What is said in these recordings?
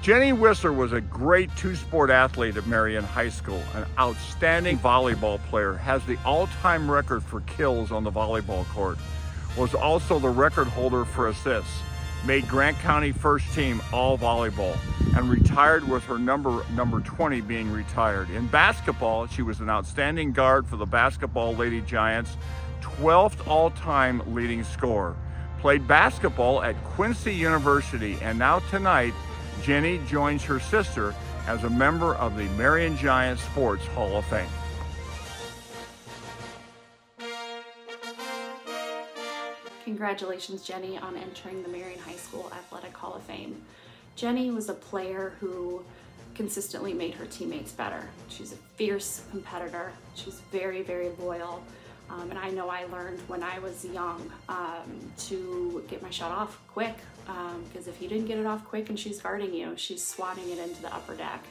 Jenny Wisser was a great two-sport athlete at Marion High School, an outstanding volleyball player, has the all-time record for kills on the volleyball court, was also the record holder for assists, made Grant County first team all volleyball, and retired with her number 20 being retired. In basketball, she was an outstanding guard for the basketball Lady Giants, 12th all-time leading scorer. Played basketball at Quincy University, and now tonight, Jenny joins her sister as a member of the Marion Giants Sports Hall of Fame. Congratulations, Jenny, on entering the Marion High School Athletic Hall of Fame. Jenny was a player who consistently made her teammates better. She's a fierce competitor. She's very, very loyal. And I know I learned when I was young to get my shot off quick, because if you didn't get it off quick and she's guarding you, she's swatting it into the upper deck.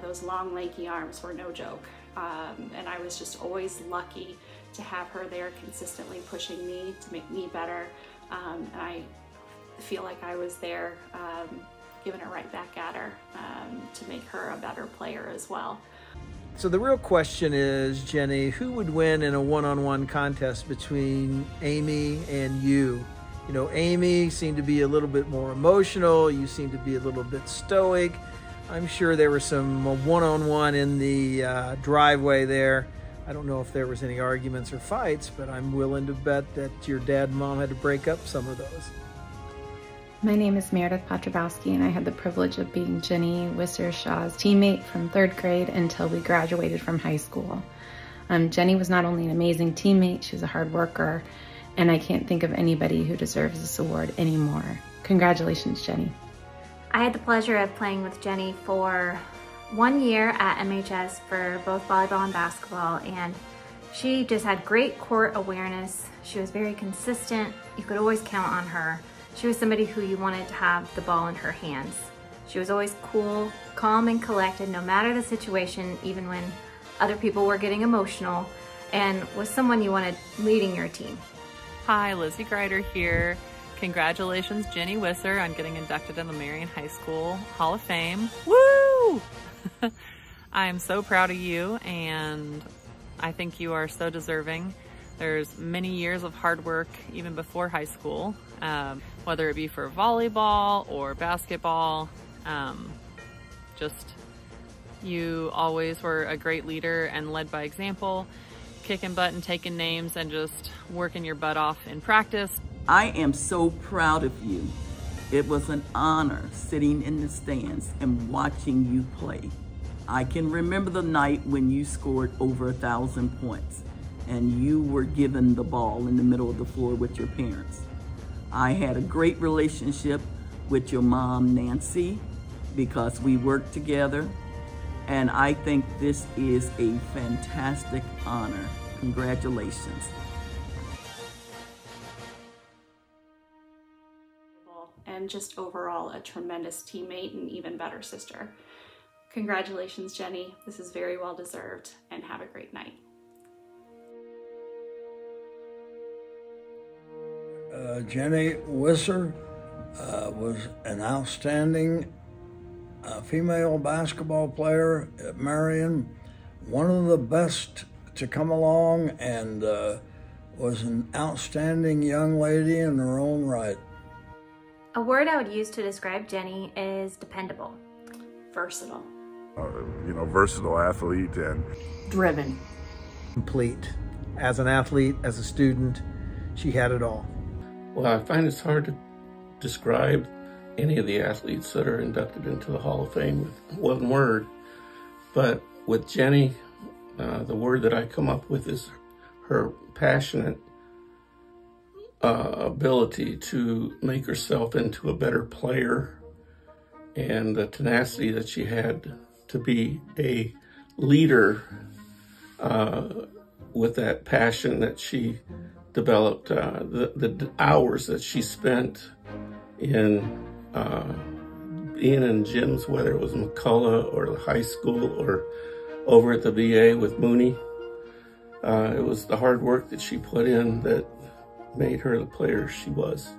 Those long, lanky arms were no joke. And I was just always lucky to have her there consistently pushing me to make me better. And I feel like I was there giving it right back at her to make her a better player as well. So the real question is, Jenny, who would win in a one-on-one contest between Amy and you? You know, Amy seemed to be a little bit more emotional. You seemed to be a little bit stoic. I'm sure there was some one-on-one in the driveway there. I don't know if there was any arguments or fights, but I'm willing to bet that your dad and mom had to break up some of those. My name is Meredith Potrabowski, and I had the privilege of being Jenny Wisser Shaw's teammate from 3rd grade until we graduated from high school. Jenny was not only an amazing teammate, she was a hard worker, and I can't think of anybody who deserves this award anymore. Congratulations, Jenny. I had the pleasure of playing with Jenny for 1 year at MHS for both volleyball and basketball, and she just had great court awareness. She was very consistent. You could always count on her. She was somebody who you wanted to have the ball in her hands. She was always cool, calm, and collected no matter the situation, even when other people were getting emotional, and was someone you wanted leading your team. Hi, Lizzie Greider here. Congratulations, Jenny Wisser, on getting inducted in the Marion High School Hall of Fame. Woo! I am so proud of you, and I think you are so deserving. There's many years of hard work even before high school, whether it be for volleyball or basketball. Just you always were a great leader and led by example, kicking butt and taking names and just working your butt off in practice. I am so proud of you. It was an honor sitting in the stands and watching you play. I can remember the night when you scored over 1,000 points and you were given the ball in the middle of the floor with your parents. I had a great relationship with your mom, Nancy, because we worked together, and I think this is a fantastic honor. Congratulations. And just overall a tremendous teammate and even better sister. Congratulations, Jenny. This is very well deserved, and have a great night. Jenny Wisser was an outstanding female basketball player at Marion, one of the best to come along, and was an outstanding young lady in her own right. A word I would use to describe Jenny is dependable. Versatile. Versatile athlete and driven. Complete. As an athlete, as a student, she had it all. Well, I find it's hard to describe any of the athletes that are inducted into the Hall of Fame with one word, but with Jenny, the word that I come up with is her passionate ability to make herself into a better player, and the tenacity that she had to be a leader with that passion that she developed, the hours that she spent in being in gyms, whether it was McCullough or the high school or over at the VA with Mooney. It was the hard work that she put in that made her the player she was.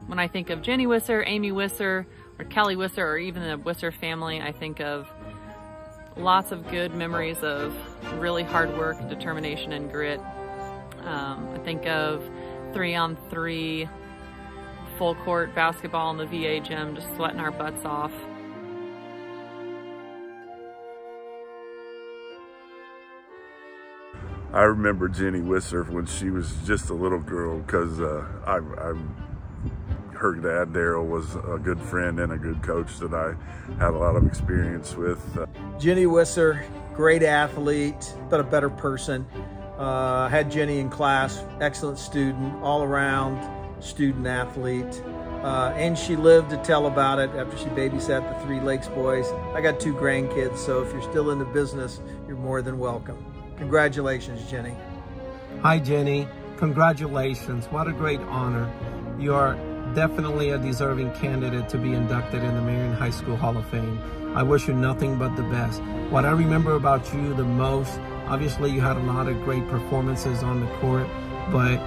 When I think of Jenny Wisser, Amy Wisser, or Kelly Wisser, or even the Wisser family, I think of lots of good memories of really hard work, determination, and grit. I think of 3-on-3 full court basketball in the VA gym, just sweating our butts off. I remember Jenny Wisser when she was just a little girl because her dad, Daryl, was a good friend and a good coach that I had a lot of experience with. Jenny Wisser, great athlete, but a better person. Had Jenny in class, excellent student, all around student athlete. And she lived to tell about it after she babysat the 3 Lakes boys. I got 2 grandkids, so if you're still in the business, you're more than welcome. Congratulations, Jenny. Hi, Jenny. Congratulations. What a great honor. You are definitely a deserving candidate to be inducted in the Marion High School Hall of Fame. I wish you nothing but the best. What I remember about you the most, obviously you had a lot of great performances on the court, but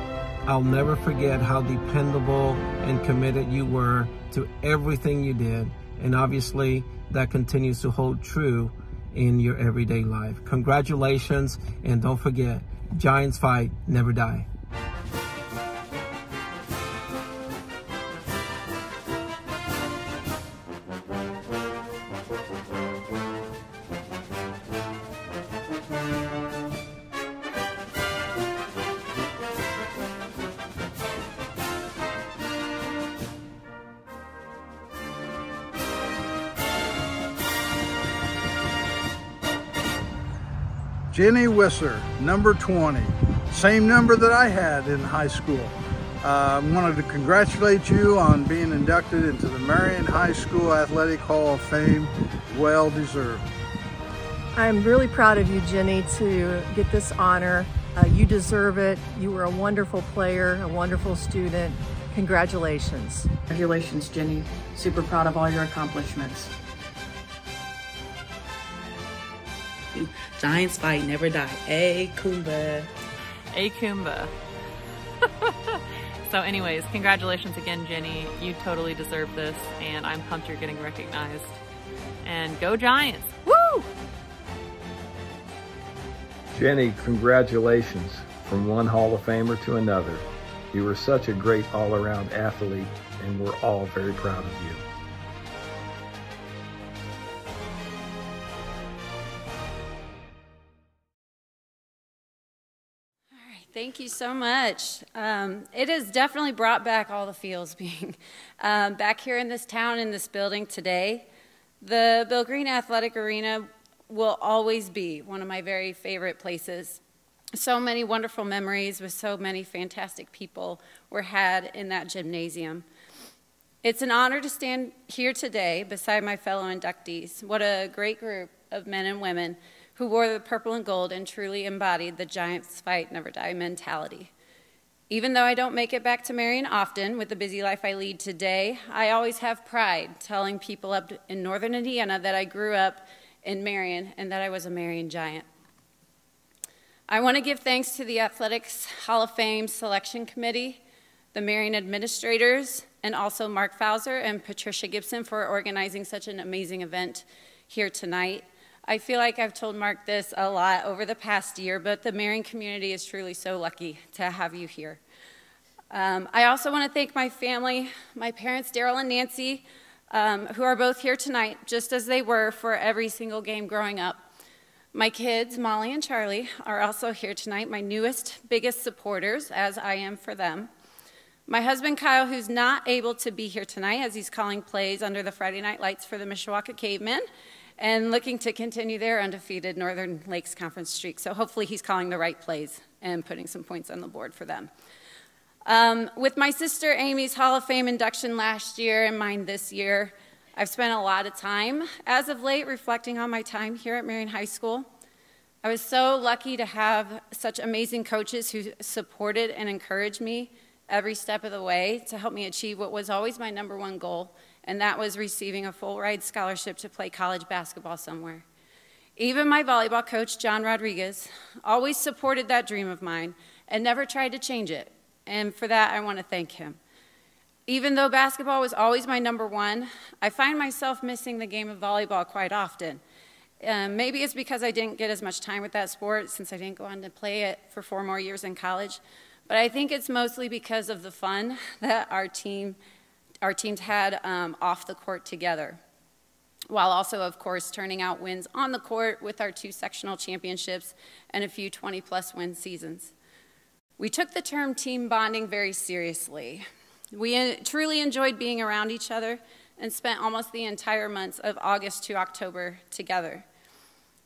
I'll never forget how dependable and committed you were to everything you did. And obviously that continues to hold true in your everyday life. Congratulations, and don't forget, Giants fight, never die. Jenny Wisser, number 20, same number that I had in high school. I wanted to congratulate you on being inducted into the Marion High School Athletic Hall of Fame. Well deserved. I'm really proud of you, Jenny, to get this honor. You deserve it. You were a wonderful player, a wonderful student. Congratulations. Congratulations, Jenny. Super proud of all your accomplishments. Giants fight, never die. Ay, Kumba. Ay, Kumba. So anyways, congratulations again, Jenny. You totally deserve this, and I'm pumped you're getting recognized. And go Giants! Woo! Jenny, congratulations from one Hall of Famer to another. You were such a great all-around athlete, and we're all very proud of you. Thank you so much. It has definitely brought back all the feels being back here in this town, in this building today. The Bill Green Athletic Arena will always be one of my very favorite places. So many wonderful memories with so many fantastic people were had in that gymnasium. It's an honor to stand here today beside my fellow inductees. What a great group of men and women who wore the purple and gold and truly embodied the Giants fight, never die mentality. Even though I don't make it back to Marion often with the busy life I lead today, I always have pride telling people up in northern Indiana that I grew up in Marion and that I was a Marion Giant. I want to give thanks to the Athletics Hall of Fame Selection Committee, the Marion administrators, and also Mark Fauser and Patricia Gibson for organizing such an amazing event here tonight. I feel like I've told Mark this a lot over the past year, but the Marion community is truly so lucky to have you here. I also want to thank my family, my parents, Daryl and Nancy, who are both here tonight, just as they were for every single game growing up. My kids, Molly and Charlie, are also here tonight, my newest, biggest supporters, as I am for them. My husband, Kyle, who's not able to be here tonight as he's calling plays under the Friday Night Lights for the Mishawaka Cavemen, and looking to continue their undefeated Northern Lakes Conference streak. So hopefully he's calling the right plays and putting some points on the board for them. With my sister Amy's Hall of Fame induction last year and mine this year, I've spent a lot of time, as of late, reflecting on my time here at Marion High School. I was so lucky to have such amazing coaches who supported and encouraged me every step of the way to help me achieve what was always my #1 goal, and that was receiving a full-ride scholarship to play college basketball somewhere. Even my volleyball coach, John Rodriguez, always supported that dream of mine and never tried to change it, and for that I want to thank him. Even though basketball was always my number one, I find myself missing the game of volleyball quite often. Maybe it's because I didn't get as much time with that sport since I didn't go on to play it for 4 more years in college. But I think it's mostly because of the fun that our teams had off the court together, while also, of course, turning out wins on the court with our 2 sectional championships and a few 20-plus win seasons. We took the term team bonding very seriously. We truly enjoyed being around each other and spent almost the entire months of August to October together.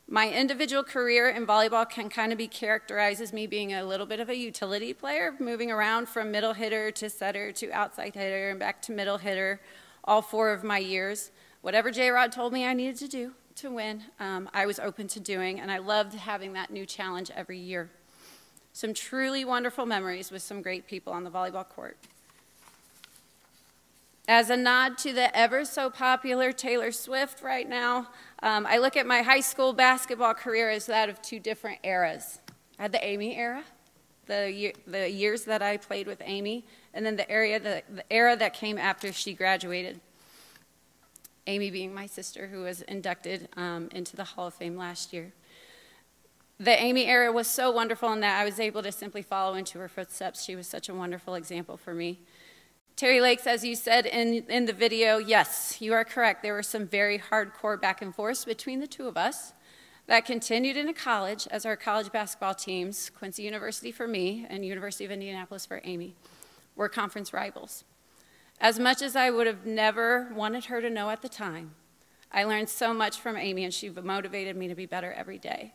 My individual career in volleyball can kind of be characterized as me being a little bit of a utility player, moving around from middle hitter to setter to outside hitter and back to middle hitter all 4 of my years. Whatever J-Rod told me I needed to do to win, I was open to doing, and I loved having that new challenge every year. Some truly wonderful memories with some great people on the volleyball court. As a nod to the ever so popular Taylor Swift right now, I look at my high school basketball career as that of 2 different eras. I had the Amy era, the years that I played with Amy, and then the era that came after she graduated. Amy being my sister, who was inducted into the Hall of Fame last year. The Amy era was so wonderful in that I was able to simply follow into her footsteps. She was such a wonderful example for me. Terry Lakes, as you said in the video, yes, you are correct. There were some very hardcore back and forths between the 2 of us that continued into college as our college basketball teams, Quincy University for me and University of Indianapolis for Amy, were conference rivals. As much as I would have never wanted her to know at the time, I learned so much from Amy, and she motivated me to be better every day.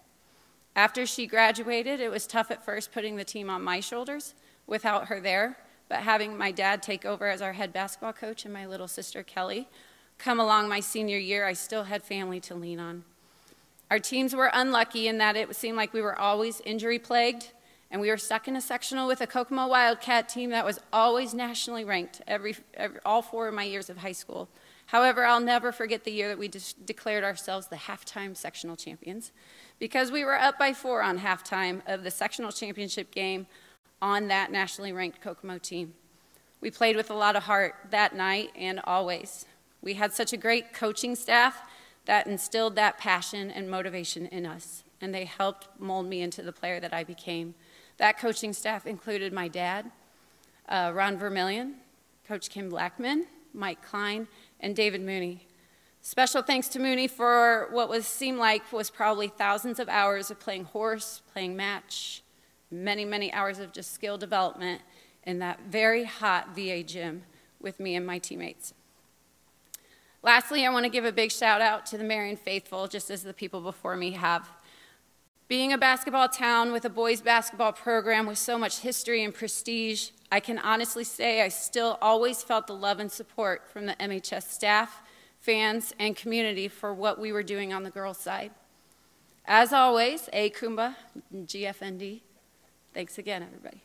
After she graduated, it was tough at first putting the team on my shoulders without her there, but having my dad take over as our head basketball coach and my little sister, Kelly, come along my senior year, I still had family to lean on. Our teams were unlucky in that it seemed like we were always injury-plagued, and we were stuck in a sectional with a Kokomo Wildcat team that was always nationally ranked all 4 of my years of high school. However, I'll never forget the year that we declared ourselves the halftime sectional champions, because we were up by 4 on halftime of the sectional championship game on that nationally ranked Kokomo team. We played with a lot of heart that night and always. We had such a great coaching staff that instilled that passion and motivation in us, and they helped mold me into the player that I became. That coaching staff included my dad, Ron Vermillion, Coach Kim Blackman, Mike Klein, and David Mooney. Special thanks to Mooney for what seemed like was probably thousands of hours of playing horse, playing match, many, many hours of just skill development in that very hot VA gym with me and my teammates. Lastly, I want to give a big shout out to the Marion faithful, just as the people before me have. Being a basketball town with a boys basketball program with so much history and prestige, I can honestly say I still always felt the love and support from the MHS staff, fans, and community for what we were doing on the girls' side. As always, A Kumba, GFND. Thanks again, everybody.